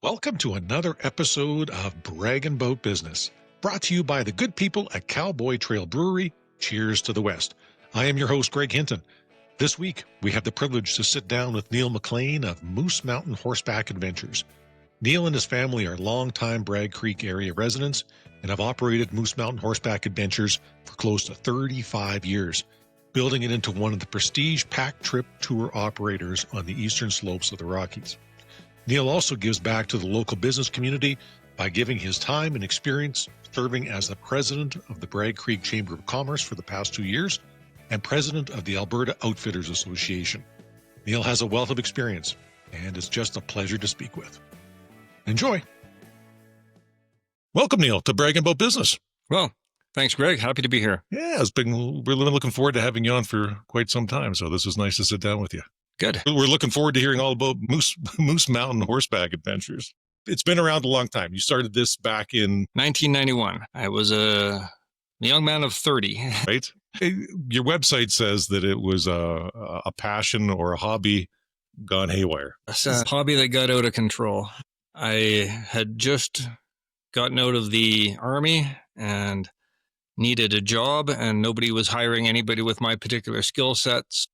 Welcome to another episode of Bragg N Bout Business, brought to you by the good people at Cowboy Trail Brewery. Cheers to the West. I am your host, Gregg Hinton. This week, we have the privilege to sit down with Neil MacLaine of Moose Mountain Horseback Adventures. Neil and his family are longtime Bragg Creek Area residents and have operated Moose Mountain Horseback Adventures for close to 35 years, building it into one of the prestige pack trip tour operators on the eastern slopes of the Rockies. Neil also gives back to the local business community by giving his time and experience serving as the president of the Bragg Creek Chamber of Commerce for the past 2 years and president of the Alberta Outfitters Association. Neil has a wealth of experience, and it's just a pleasure to speak with. Enjoy. Welcome, Neil, to Bragg N Bout Business. Well, thanks, Greg. Happy to be here. Yeah, it's been really looking forward to having you on for quite some time, so this is nice to sit down with you. Good. We're looking forward to hearing all about Moose Mountain Horseback Adventures. It's been around a long time. You started this back in 1991. I was a young man of 30. Right? Your website says that it was a passion or a hobby gone haywire. It's a hobby that got out of control. I had just gotten out of the Army and needed a job, and nobody was hiring anybody with my particular skill sets.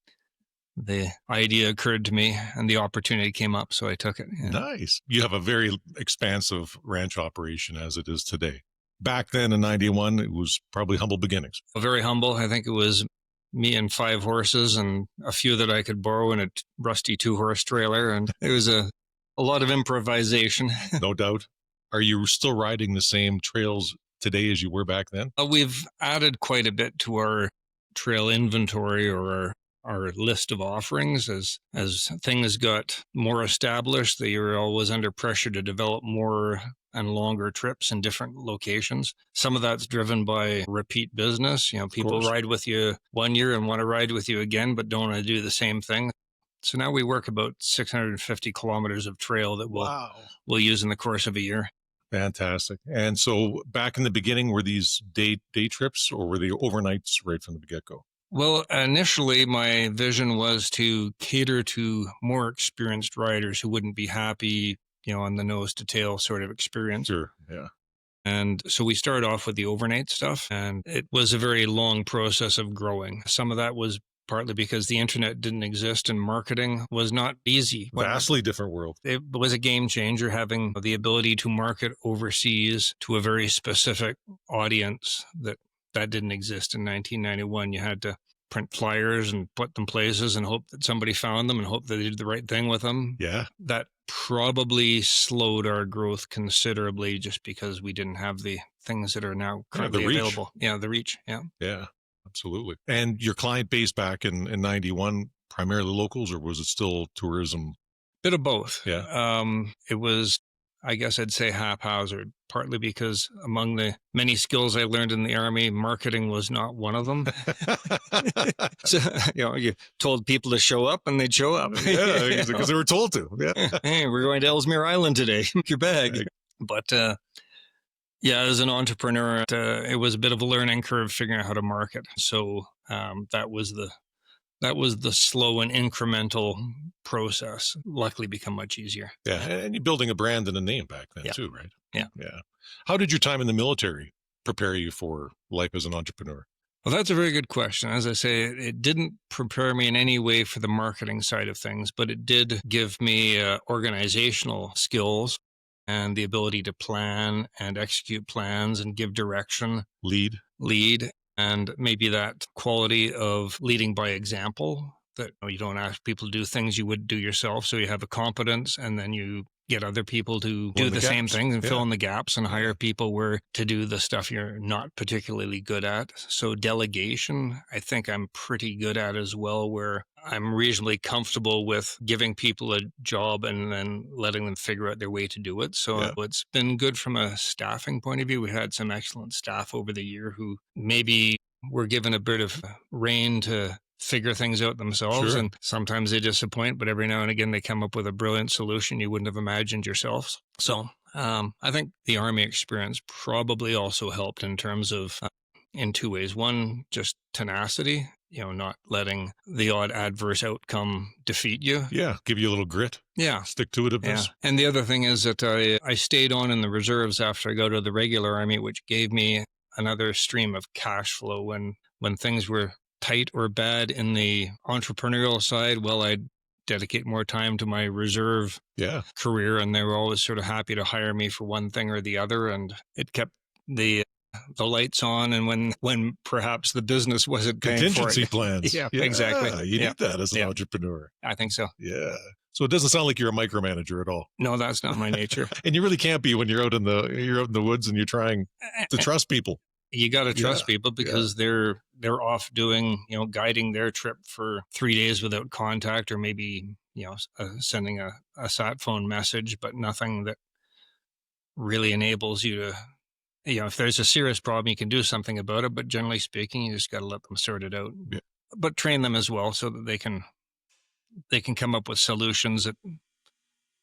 The idea occurred to me and the opportunity came up, so I took it. Yeah. Nice. You have a very expansive ranch operation as it is today. Back then in 91, it was probably humble beginnings. Very humble. I think it was me and 5 horses and a few that I could borrow in a rusty 2-horse trailer. And it was a lot of improvisation. No doubt. Are you still riding the same trails today as you were back then? We've added quite a bit to our trail inventory or our list of offerings as things got more established. They were always under pressure to develop more and longer trips in different locations. Some of that's driven by repeat business. You know, people ride with you 1 year and want to ride with you again, but don't want to do the same thing. So now we work about 650 kilometers of trail that we'll use in the course of a year. Fantastic. And so back in the beginning, were these day trips or were they overnights right from the get-go? Well, initially, my vision was to cater to more experienced riders who wouldn't be happy, on the nose to tail sort of experience. Sure, yeah. And so we started off with the overnight stuff, and it was a very long process of growing. Some of that was partly because the internet didn't exist and marketing was not easy. Vastly different world. It was a game changer having the ability to market overseas to a very specific audience that didn't exist in 1991. You had to print flyers and put them places and hope that somebody found them and hope that they did the right thing with them. Yeah. That probably slowed our growth considerably just because we didn't have the things that are now currently available. Yeah, the reach. Yeah. Yeah, absolutely. And your client base back in 91, primarily locals, or was it still tourism? Bit of both. Yeah. It was, I guess I'd say haphazard, partly because among the many skills I learned in the Army, marketing was not one of them. So, you told people to show up and they'd show up. Yeah, because they were told to. Yeah. Hey, we're going to Ellesmere Island today. Your bag. But as an entrepreneur, it was a bit of a learning curve figuring out how to market. So that was the slow and incremental process. Luckily become much easier. Yeah. And you're building a brand and a name back then too, right? Yeah. Yeah. How did your time in the military prepare you for life as an entrepreneur? Well, that's a very good question. As I say, it didn't prepare me in any way for the marketing side of things, but it did give me organizational skills and the ability to plan and execute plans and give direction. Lead. And maybe that quality of leading by example, that you don't ask people to do things you would do yourself. So you have a competence and then you get other people to do the same things and fill in the gaps and hire people where to do the stuff you're not particularly good at. So delegation, I think I'm pretty good at as well, where I'm reasonably comfortable with giving people a job and then letting them figure out their way to do it. So it's been good from a staffing point of view. We had some excellent staff over the year who maybe were given a bit of rein to figure things out themselves. Sure. And sometimes they disappoint, but every now and again they come up with a brilliant solution you wouldn't have imagined yourselves. So I think the Army experience probably also helped in terms of in 2 ways. One, just tenacity not letting the odd adverse outcome defeat you. Yeah. Give you a little grit. Yeah. Stick-to-itiveness. Yeah. And the other thing is that I stayed on in the reserves after I go to the regular Army, which gave me another stream of cash flow when things were tight or bad in the entrepreneurial side. Well, I'd dedicate more time to my reserve career, and they were always sort of happy to hire me for one thing or the other, and it kept the lights on, and when perhaps the business wasn't paying contingency for it. plans. Yeah, exactly. You need that as an entrepreneur. I think so. Yeah. So it doesn't sound like you're a micromanager at all. No, that's not my nature. And you really can't be when you're out in the woods and you're trying to trust people. You got to trust people because they're off doing, guiding their trip for 3 days without contact, or maybe, sending a sat phone message, but nothing that really enables you to, if there's a serious problem, you can do something about it. But generally speaking, you just got to let them sort it out, but train them as well so that they can come up with solutions that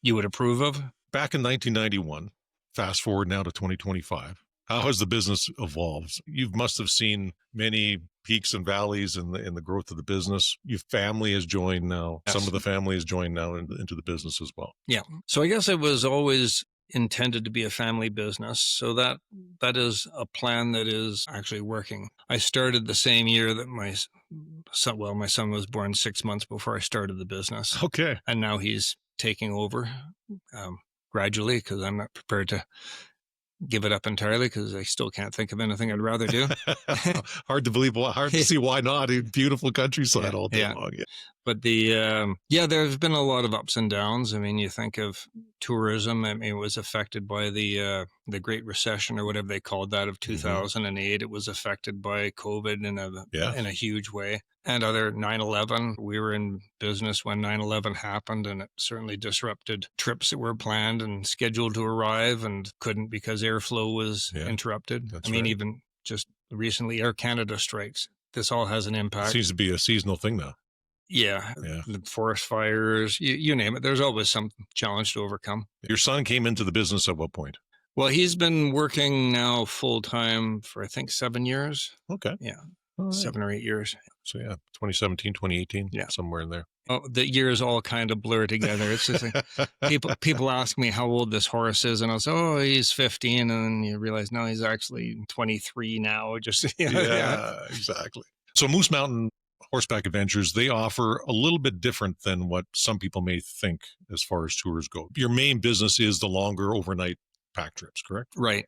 you would approve of. Back in 1991, fast forward now to 2025. How has the business evolved? You must have seen many peaks and valleys in the growth of the business. Your family has joined now. Yes. Some of the family has joined now into the business as well. Yeah. So I guess it was always intended to be a family business. So that is a plan that is actually working. I started the same year that my son was born 6 months before I started the business. Okay. And now he's taking over gradually, because I'm not prepared to give it up entirely, because I still can't think of anything I'd rather do. Hard to believe. Hard to see why not. Beautiful countryside all day long. Yeah. But there's been a lot of ups and downs. I mean, you think of tourism. I mean, it was affected by the Great Recession, or whatever they called that, of 2008. Mm-hmm. It was affected by COVID in a huge way. And other 9/11, we were in business when 9/11 happened, and it certainly disrupted trips that were planned and scheduled to arrive and couldn't because airflow was interrupted. I mean, even just recently, Air Canada strikes. This all has an impact. It seems to be a seasonal thing now. Yeah. The forest fires, you name it. There's always some challenge to overcome. Your son came into the business at what point? Well, he's been working now full-time for, I think, 7 years. Okay. Yeah. 7 or 8 years. So 2017, 2018, somewhere in there. Oh, the years all kind of blur together. It's just like, people ask me how old this horse is, and I'll say, oh, he's 15, and then you realize, no, he's actually 23 now. Just exactly. So Moose Mountain Horseback Adventures, they offer a little bit different than what some people may think as far as tours go. Your main business is the longer overnight pack trips, correct? Right.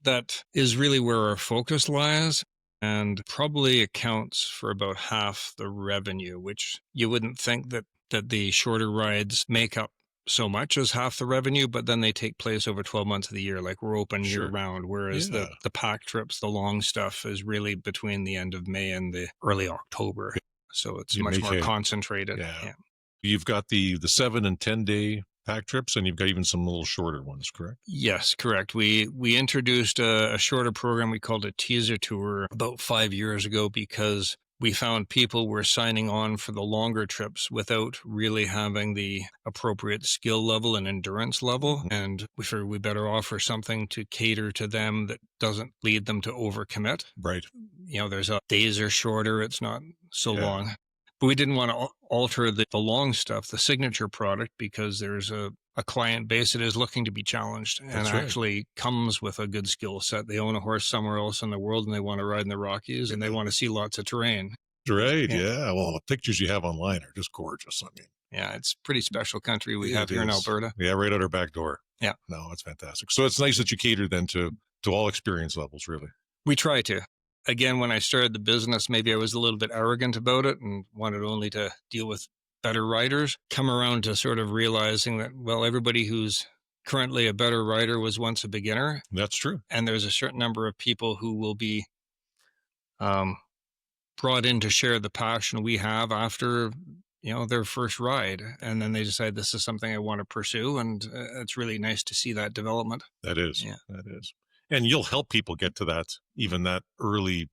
That is really where our focus lies, and probably accounts for about half the revenue, which you wouldn't think that the shorter rides make up so much as half the revenue, but then they take place over 12 months of the year. Like, we're open year round, whereas the pack trips, the long stuff, is really between the end of May and the early October. So it's much more concentrated. Yeah. You've got the 7 and 10 day pack trips, and you've got even some little shorter ones, correct? Yes, correct. We introduced a shorter program we called a teaser tour about 5 years ago, because we found people were signing on for the longer trips without really having the appropriate skill level and endurance level. Mm-hmm. And we figured we better offer something to cater to them that doesn't lead them to overcommit. Right. There's days are shorter. It's not so long. But we didn't want to alter the long stuff, the signature product, because there's a client base that is looking to be challenged and actually comes with a good skill set. They own a horse somewhere else in the world, and they want to ride in the Rockies, and they want to see lots of terrain. Right. Yeah. Well, the pictures you have online are just gorgeous. I mean, yeah, it's pretty special country we have here in Alberta. Yeah, right out our back door. Yeah. No, it's fantastic. So it's nice that you cater then to all experience levels, really. We try to. Again, when I started the business, maybe I was a little bit arrogant about it and wanted only to deal with better riders. Come around to sort of realizing that, well, everybody who's currently a better rider was once a beginner. That's true. And there's a certain number of people who will be brought in to share the passion we have after their first ride, and then they decide this is something I want to pursue, and it's really nice to see that development. That is. And you'll help people get to that early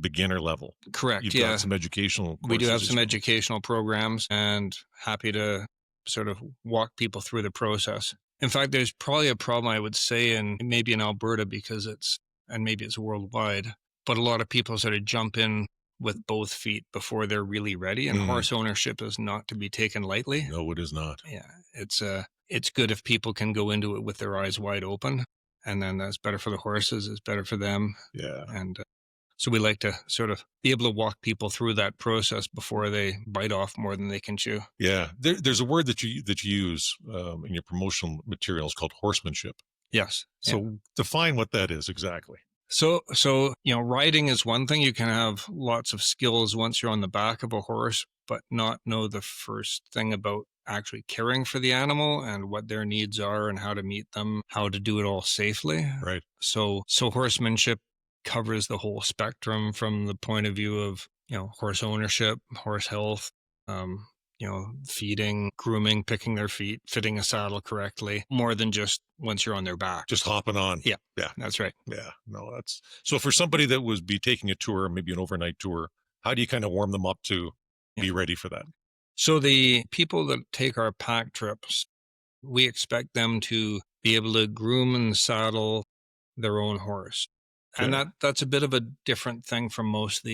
beginner level. Correct. You've got some educational courses. We do have some educational programs, and happy to sort of walk people through the process. In fact, there's probably a problem, I would say, maybe in Alberta, because maybe it's worldwide, but a lot of people sort of jump in with both feet before they're really ready. And horse ownership is not to be taken lightly. No, it is not. Yeah, it's good if people can go into it with their eyes wide open, and then that's better for the horses. It's better for them. Yeah. And so we like to sort of be able to walk people through that process before they bite off more than they can chew. Yeah. There's a word that you use in your promotional materials called horsemanship. Yes. So define what that is exactly. So, riding is one thing. You can have lots of skills once you're on the back of a horse, but not know the first thing about actually caring for the animal and what their needs are and how to meet them, how to do it all safely. Right. So horsemanship covers the whole spectrum from the point of view of, horse ownership, horse health, feeding, grooming, picking their feet, fitting a saddle correctly, more than just once you're on their back. Just hopping on. Yeah. Yeah. That's right. Yeah. No, so for somebody that would be taking a tour, maybe an overnight tour, how do you kind of warm them up to be ready for that? So the people that take our pack trips, we expect them to be able to groom and saddle their own horse. Okay. And that's a bit of a different thing from most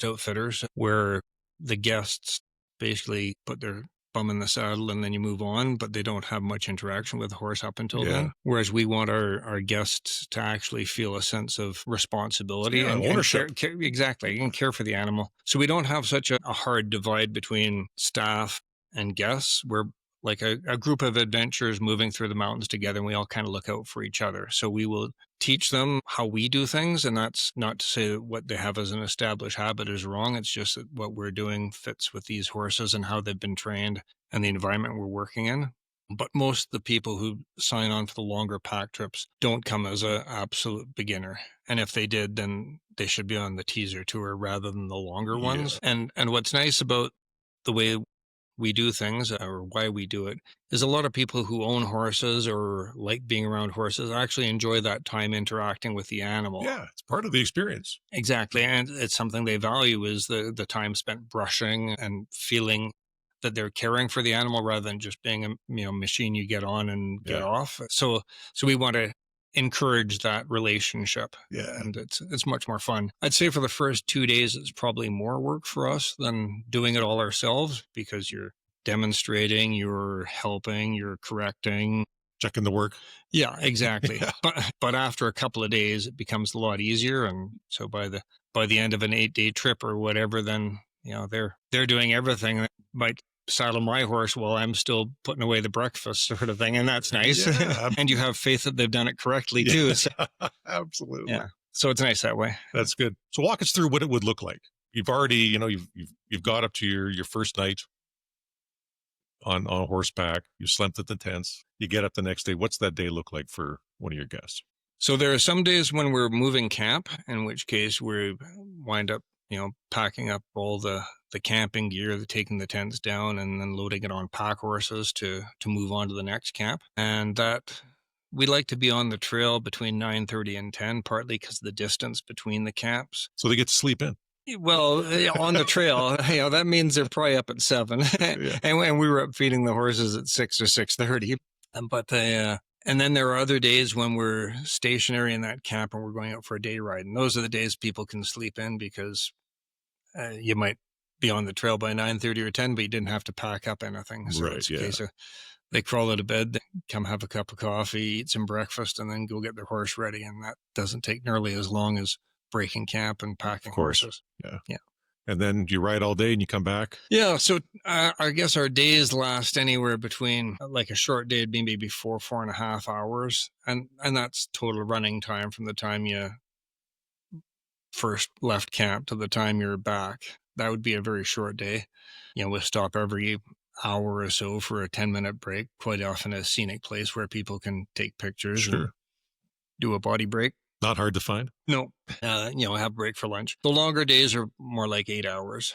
outfitters, where the guests basically put their bum in the saddle and then you move on, but they don't have much interaction with the horse up until then. Whereas we want our guests to actually feel a sense of responsibility and ownership. Exactly, and care for the animal. So we don't have such a hard divide between staff and guests. We're like a group of adventurers moving through the mountains together, and we all kind of look out for each other. So we will teach them how we do things, and that's not to say that what they have as an established habit is wrong. It's just that what we're doing fits with these horses and how they've been trained and the environment we're working in. But most of the people who sign on for the longer pack trips don't come as an absolute beginner. And if they did, then they should be on the teaser tour rather than the longer ones. And what's nice about the way we do things, or why we do it, is a lot of people who own horses or like being around horses actually enjoy that time interacting with the animal. Yeah, it's part of the experience. Exactly. And it's something they value, is the time spent brushing and feeling that they're caring for the animal rather than just being a machine you get on and get off. So we want to encourage that relationship. Yeah. And it's much more fun. I'd say for the first 2 days, it's probably more work for us than doing it all ourselves, because you're demonstrating, you're helping, you're correcting. Checking the work. Yeah, exactly. But after a couple of days, it becomes a lot easier. And so by the end of an 8-day trip or whatever, then, they're doing everything that might saddle my horse while I'm still putting away the breakfast, sort of thing. And that's nice. Yeah. And you have faith that they've done it correctly too. So. Absolutely. Yeah. So it's nice that way. That's good. So walk us through what it would look like. You've already, you've got up to your first night on horseback. You slept at the tents. You get up the next day. What's that day look like for one of your guests? So there are some days when we're moving camp, in which case we wind up, packing up all the camping gear, taking the tents down and then loading it on pack horses to move on to the next camp. And that we like to be on the trail between 9:30 and 10, partly because of the distance between the camps. So they get to sleep in. Well, on the trail, that means they're probably up at 7. Yeah. and we were up feeding the horses at 6 or 6:30. But and then there are other days when we're stationary in that camp and we're going out for a day ride. And those are the days people can sleep in, because you might be on the trail by 9:30 or 10, but you didn't have to pack up anything. So it's a case of they crawl out of bed, they come have a cup of coffee, eat some breakfast, and then go get their horse ready. And that doesn't take nearly as long as breaking camp and packing horses. Yeah. And then you ride all day and you come back? Yeah. So I guess our days last anywhere between, like a short day would be maybe 4.5 hours. And that's total running time from the time you first left camp to the time you're back. That would be a very short day. We'll stop every hour or so for a 10-minute break, quite often a scenic place where people can take pictures and do a body break. Not hard to find? No. Have a break for lunch. The longer days are more like 8 hours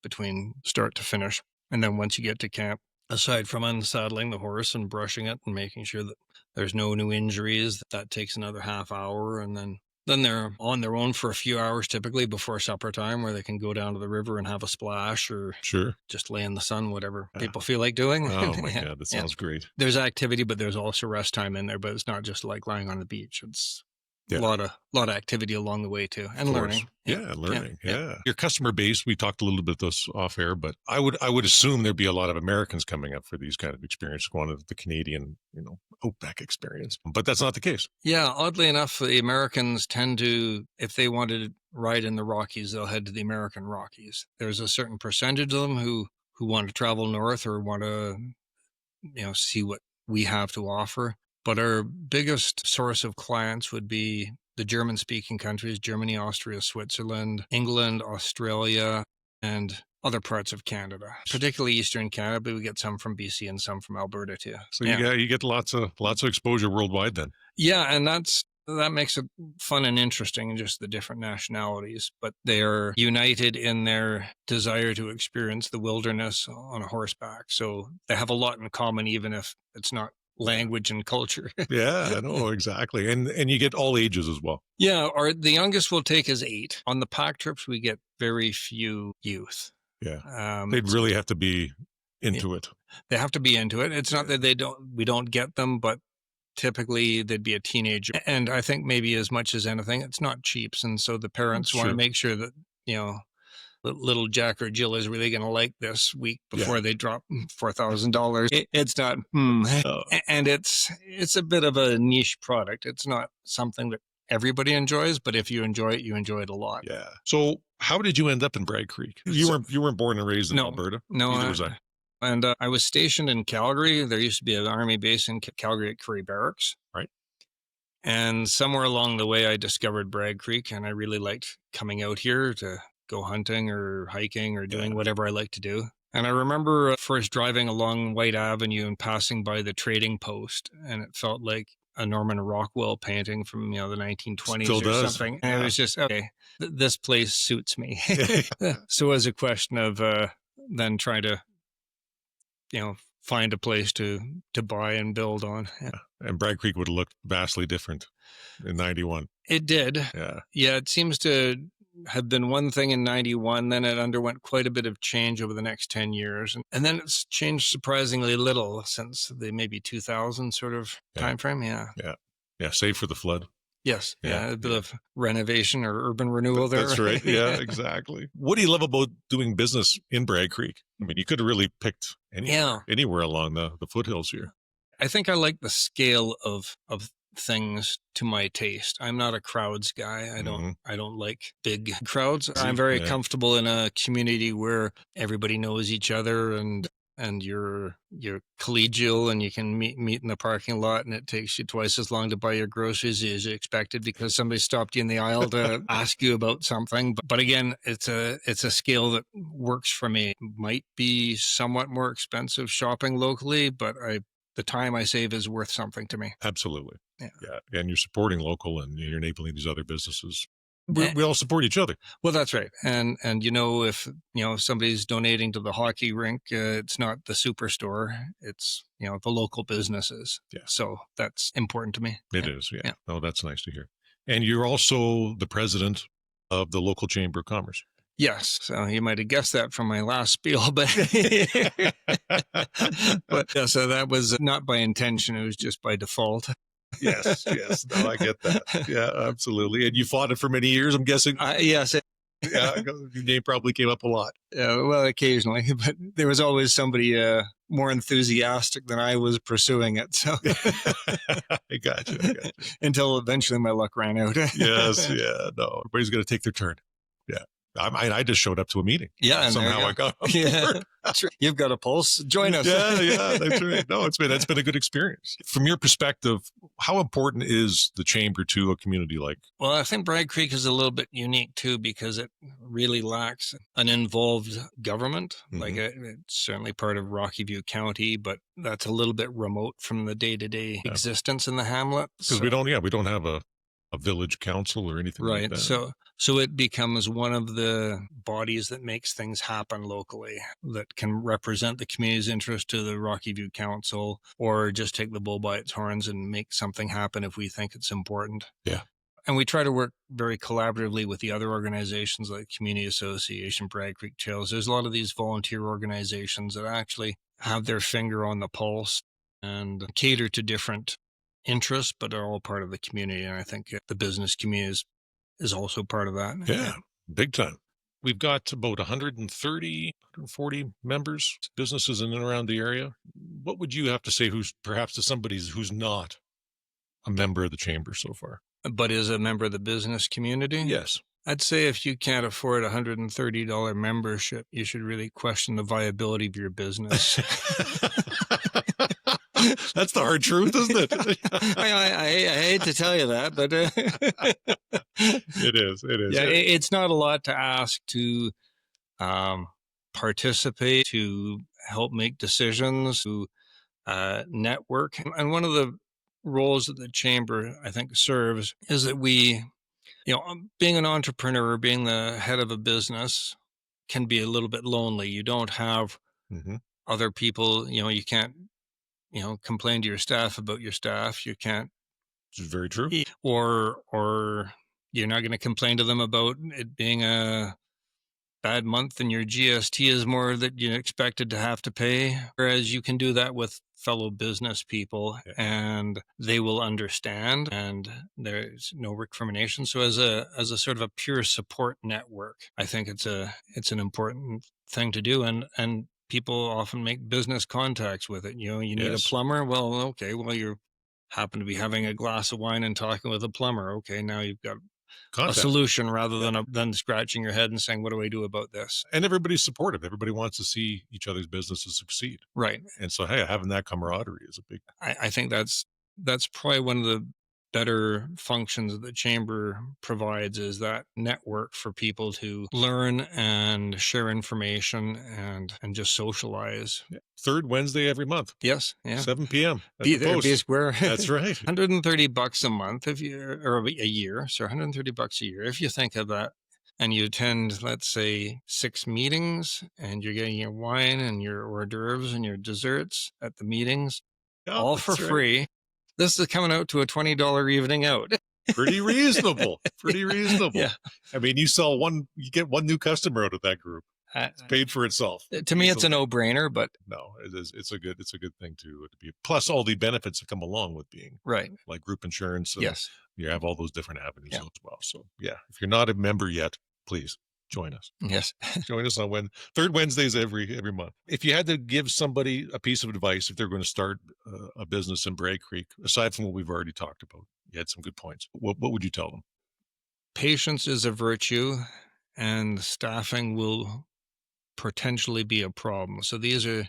between start to finish. And then once you get to camp, aside from unsaddling the horse and brushing it and making sure that there's no new injuries, that takes another half hour. And then they're on their own for a few hours, typically before supper time, where they can go down to the river and have a splash or just lay in the sun, whatever people feel like doing. Oh, my God. That sounds great. There's activity, but there's also rest time in there. But it's not just like lying on the beach. A lot of activity along the way too, and learning. Learning. Yeah. Your customer base, we talked a little bit this off air, but I would assume there'd be a lot of Americans coming up for these kind of experiences, going to the Canadian, outback experience. But that's not the case. Yeah, oddly enough, the Americans tend to, if they want to ride in the Rockies, they'll head to the American Rockies. There's a certain percentage of them who want to travel north or want to, see what we have to offer. But our biggest source of clients would be the German-speaking countries: Germany, Austria, Switzerland, England, Australia, and other parts of Canada, particularly Eastern Canada, but we get some from BC and some from Alberta too. So you get lots of exposure worldwide then. Yeah, and that makes it fun and interesting, just the different nationalities, but they are united in their desire to experience the wilderness on a horseback. So they have a lot in common, even if it's not language and culture. Yeah, I know, exactly. And you get all ages as well. Yeah, the youngest we'll take is 8. On the pack trips, we get very few youth. Yeah, they'd really have to be into it. They have to be into it. It's not that we don't get them, but typically they'd be a teenager. And I think maybe as much as anything, it's not cheap. And so the parents want to make sure that, little Jack or Jill is really going to like this week before they drop $4,000. It's not, and it's a bit of a niche product. It's not something that everybody enjoys, but if you enjoy it a lot. Yeah. So how did you end up in Bragg Creek? You weren't born and raised in Alberta? No, neither was I. And I was stationed in Calgary. There used to be an army base in Calgary at Currie Barracks. Right. And somewhere along the way, I discovered Bragg Creek, and I really liked coming out here to go hunting or hiking or doing whatever I like to do. And I remember first driving along White Avenue and passing by the trading post, and it felt like a Norman Rockwell painting from the 1920s or something. And it was just, okay, this place suits me. So it was a question of then trying to find a place to buy and build on. Yeah. And Bragg Creek would have looked vastly different in 91. It did. Yeah, it seems to have been one thing in 91, then it underwent quite a bit of change over the next 10 years. And then it's changed surprisingly little since the maybe 2000 sort of time frame. Yeah, save for the flood. Yes. Yeah. A bit of renovation or urban renewal there. That's right. Yeah, exactly. What do you love about doing business in Bragg Creek? I mean, you could have really picked anywhere along the foothills here. I think I like the scale of things to my taste. I'm not a crowds guy. I don't like big crowds. I'm very comfortable in a community where everybody knows each other and you're collegial, and you can meet in the parking lot, and it takes you twice as long to buy your groceries as you expected because somebody stopped you in the aisle to ask you about something. But again, it's a scale that works for me. It might be somewhat more expensive shopping locally, but the time I save is worth something to me. Absolutely. Yeah. And you're supporting local, and you're enabling these other businesses. We all support each other. Well, that's right. And if somebody's donating to the hockey rink, it's not the superstore, it's the local businesses. Yeah. So that's important to me. It is. Yeah. Oh, that's nice to hear. And you're also the president of the local Chamber of Commerce. Yes. So you might have guessed that from my last spiel, but so that was not by intention. It was just by default. Yes. No, I get that. Yeah, absolutely. And you fought it for many years, I'm guessing? Yes. Your name probably came up a lot. Well, occasionally, but there was always somebody more enthusiastic than I was pursuing it. So I got you. Until eventually my luck ran out. Yes. Yeah. No, everybody's going to take their turn. Yeah. I just showed up to a meeting. Yeah. And somehow I got on board. That's right. You've got a pulse. Join us. Yeah, that's right. No, it's been a good experience. From your perspective, how important is the Chamber to a community like? Well, I think Bragg Creek is a little bit unique too, because it really lacks an involved government. Mm-hmm. Like it's certainly part of Rocky View County, but that's a little bit remote from the day-to-day existence in the hamlet. Because we don't have a village council or anything like that. So it becomes one of the bodies that makes things happen locally, that can represent the community's interest to the Rocky View Council, or just take the bull by its horns and make something happen if we think it's important. Yeah. And we try to work very collaboratively with the other organizations like Community Association, Bragg Creek Trails. There's a lot of these volunteer organizations that actually have their finger on the pulse and cater to different interests, but are all part of the community. And I think the business community is also part of that. Yeah, big time. We've got about 130, 140 members, businesses in and around the area. What would you have to say perhaps to somebody who's not a member of the chamber so far? But is a member of the business community? Yes. I'd say if you can't afford a $130 membership, you should really question the viability of your business. That's the hard truth, isn't it? I hate to tell you that, but it is. Yeah, it's not a lot to ask to participate, to help make decisions, to network. And one of the roles that the chamber, I think, serves is that we, being an entrepreneur, being the head of a business can be a little bit lonely. You don't have other people, you can't, complain to your staff about your staff. You can't. It's very true. Or you're not going to complain to them about it being a bad month and your GST is more that you expected to have to pay. Whereas you can do that with fellow business people and they will understand and there's no recrimination. So as a sort of a pure support network, I think it's an important thing to do. And people often make business contacts with it. You need a plumber. Well, okay. Well, you happen to be having a glass of wine and talking with a plumber. Okay. Now you've got a solution rather than scratching your head and saying, what do I do about this? And everybody's supportive. Everybody wants to see each other's businesses succeed. Right. And so, hey, having that camaraderie is a big... I think that's probably one of the better functions that the chamber provides is that network for people to learn and share information and just socialize. Yeah. Third Wednesday every month. Yes. Yeah. 7 p.m. Be there, be square. That's right. $130 a month or a year. So $130 a year. If you think of that and you attend, let's say 6 meetings and you're getting your wine and your hors d'oeuvres and your desserts at the meetings, all for free. This is coming out to a $20 evening out. Pretty reasonable. Pretty reasonable. Yeah. I mean, you get one new customer out of that group. It's paid for itself. To me, it's a no-brainer, but no, it is. It's a good thing to be. Plus, all the benefits that come along with being right, like group insurance. Yes, you have all those different avenues as well. So, yeah, if you're not a member yet, please join us. Yes, join us on third Wednesdays every month. If you had to give somebody a piece of advice if they're going to start a business in Bragg Creek, aside from what we've already talked about, you had some good points. What would you tell them? Patience is a virtue, and staffing will potentially be a problem. So these are,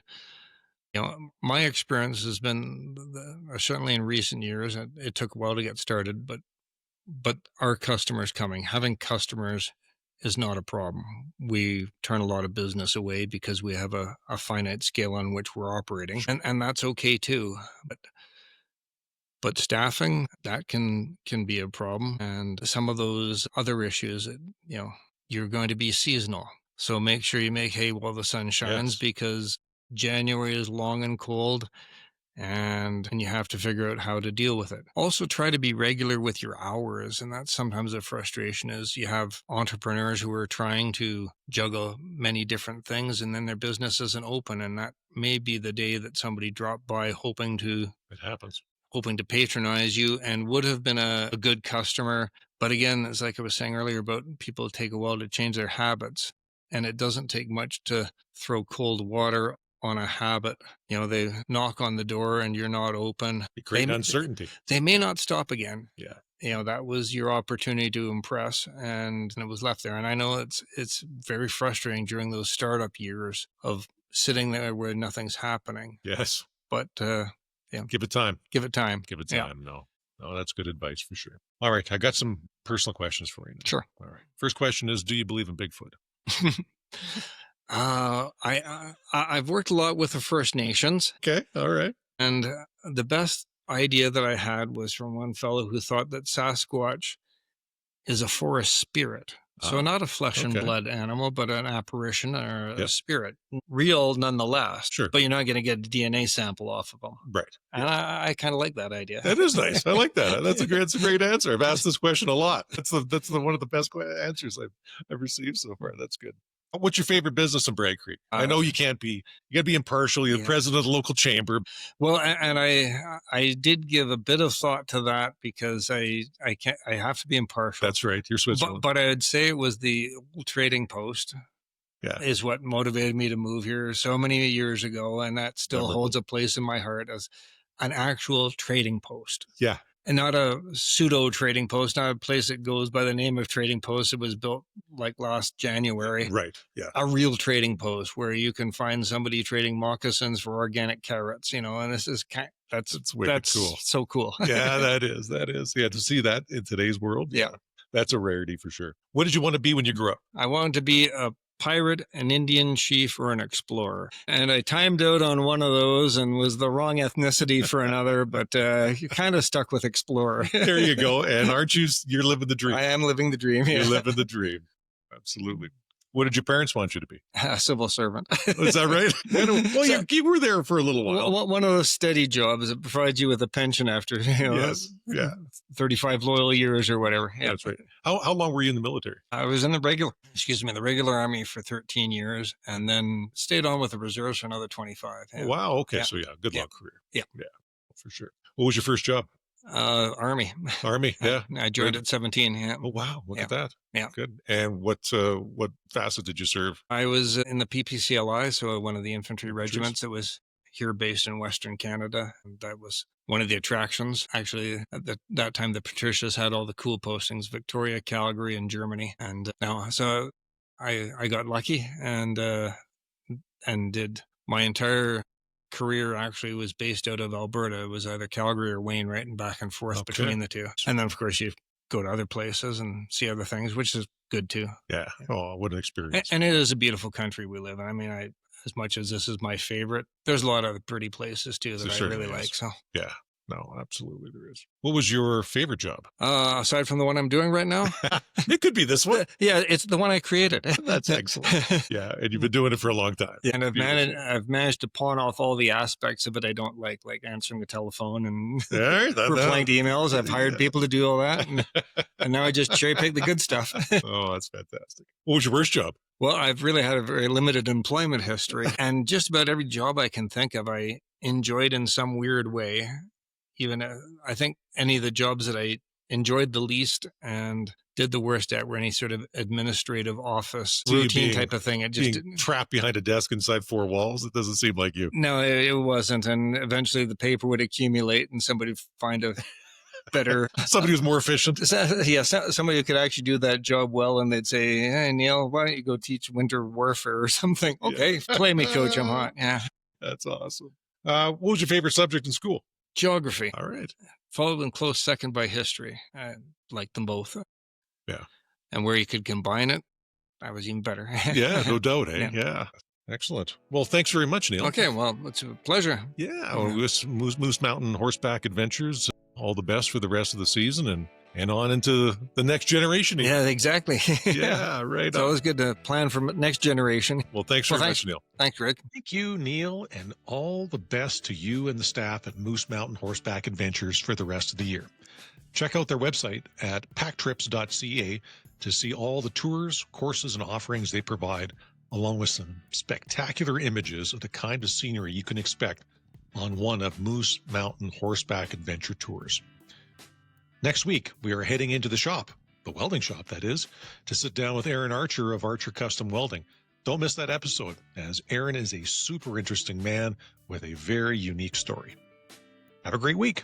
my experience has been certainly in recent years. It took a while to get started, but our customers coming, having customers is not a problem. We turn a lot of business away because we have a finite scale on which we're operating, and that's okay too. But staffing, that can be a problem, and some of those other issues, you're going to be seasonal. So make sure you make hay while the sun shines because January is long and cold and you have to figure out how to deal with it. Also try to be regular with your hours. And that's sometimes a frustration is you have entrepreneurs who are trying to juggle many different things and then their business isn't open. And that may be the day that somebody dropped by hoping to patronize you and would have been a good customer. But again, it's like I was saying earlier about people take a while to change their habits. And it doesn't take much to throw cold water on a habit. They knock on the door and you're not open. You create uncertainty. They may not stop again. Yeah. That was your opportunity to impress and it was left there. And I know it's very frustrating during those startup years of sitting there where nothing's happening. Yes. But give it time. Give it time. Yeah. No, that's good advice for sure. All right. I got some personal questions for you now. Sure. All right. First question is, do you believe in Bigfoot? I've worked a lot with the First Nations. Okay. All right. And the best idea that I had was from one fellow who thought that Sasquatch is a forest spirit. So not a flesh and blood animal, but an apparition or a spirit. Real nonetheless. Sure. But you're not going to get a DNA sample off of them. Right. And I kind of like that idea. That is nice. I like that. That's a great answer. I've asked this question a lot. That's one of the best answers I've received so far. That's good. What's your favorite business in Bragg Creek? I know you got to be impartial. You're the president of the local chamber. Well, and I did give a bit of thought to that because I have to be impartial. That's right. You're Switzerland. But I would say it was the trading post. Yeah. Is what motivated me to move here so many years ago. And that still holds a place in my heart as an actual trading post. Yeah. And not a pseudo trading post, not a place that goes by the name of trading post. It was built like last January. Right. Yeah. A real trading post where you can find somebody trading moccasins for organic carrots, and this is that's cool. So cool. Yeah, that is. Yeah. To see that in today's world. Yeah. That's a rarity for sure. What did you want to be when you grew up? I wanted to be a pirate, an Indian chief, or an explorer. And I timed out on one of those and was the wrong ethnicity for another, but you kind of stuck with explorer. There you go. And you're living the dream. I am living the dream. Yeah. You're living the dream. Absolutely. What did your parents want you to be? A civil servant. Is that right? Well, you were there for a little while. One of those steady jobs that provides you with a pension after 35 loyal years or whatever. Yeah. That's right. How long were you in the military? I was in the regular army for 13 years and then stayed on with the reserves for another 25. Yeah. Wow. Okay. Yeah. So good long career. Yeah. Yeah, for sure. What was your first job? Army. Yeah. I joined at 17. Yeah. Oh, wow. Look at that. Yeah. Good. And what facet did you serve? I was in the PPCLI, so one of the infantry regiments that was here based in Western Canada. That was one of the attractions. Actually, at that time, the Patricias had all the cool postings, Victoria, Calgary, and Germany. And so I got lucky and did my entire career actually was based out of Alberta. It was either Calgary or Wainwright and back and forth between the two. And then, of course, you go to other places and see other things, which is good too. Yeah. Oh, what an experience. And it is a beautiful country we live in. I mean, as much as this is my favorite, there's a lot of pretty places too that I really like. So yeah. No, absolutely there is. What was your favorite job? Aside from the one I'm doing right now? It could be this one. Yeah, it's the one I created. That's excellent. Yeah, and you've been doing it for a long time. Yeah, and I've managed to pawn off all the aspects of it I don't like answering the telephone and replying to emails. I've hired people to do all that, and now I just cherry pick the good stuff. Oh, that's fantastic. What was your worst job? Well, I've really had a very limited employment history, and just about every job I can think of, I enjoyed in some weird way. Even I think any of the jobs that I enjoyed the least and did the worst at were any sort of administrative office routine type of thing. It just being trapped behind a desk inside four walls. It doesn't seem like you. No, it wasn't. And eventually the paper would accumulate and somebody would find a better somebody who's more efficient. Yeah, somebody who could actually do that job well, and they'd say, "Hey, Neil, why don't you go teach winter warfare or something?" Okay, play me, coach. I'm hot. Yeah, that's awesome. What was your favorite subject in school? Geography. All right. Followed in close second by history. I liked them both. Yeah. And where you could combine it, I was even better. Yeah, no doubt. Yeah. Excellent. Well, thanks very much, Neil. Okay, well, it's a pleasure. Yeah. Moose Mountain Horseback Adventures. All the best for the rest of the season and on into the next generation. Yeah, exactly. Yeah, right. It's always good to plan for next generation. Well, thanks very much, Neil. Thanks, Greg. Thank you, Neil, and all the best to you and the staff at Moose Mountain Horseback Adventures for the rest of the year. Check out their website at packtrips.ca to see all the tours, courses, and offerings they provide, along with some spectacular images of the kind of scenery you can expect on one of Moose Mountain Horseback Adventure tours. Next week, we are heading into the shop, the welding shop, that is, to sit down with Aaron Archer of Archer Custom Welding. Don't miss that episode, as Aaron is a super interesting man with a very unique story. Have a great week.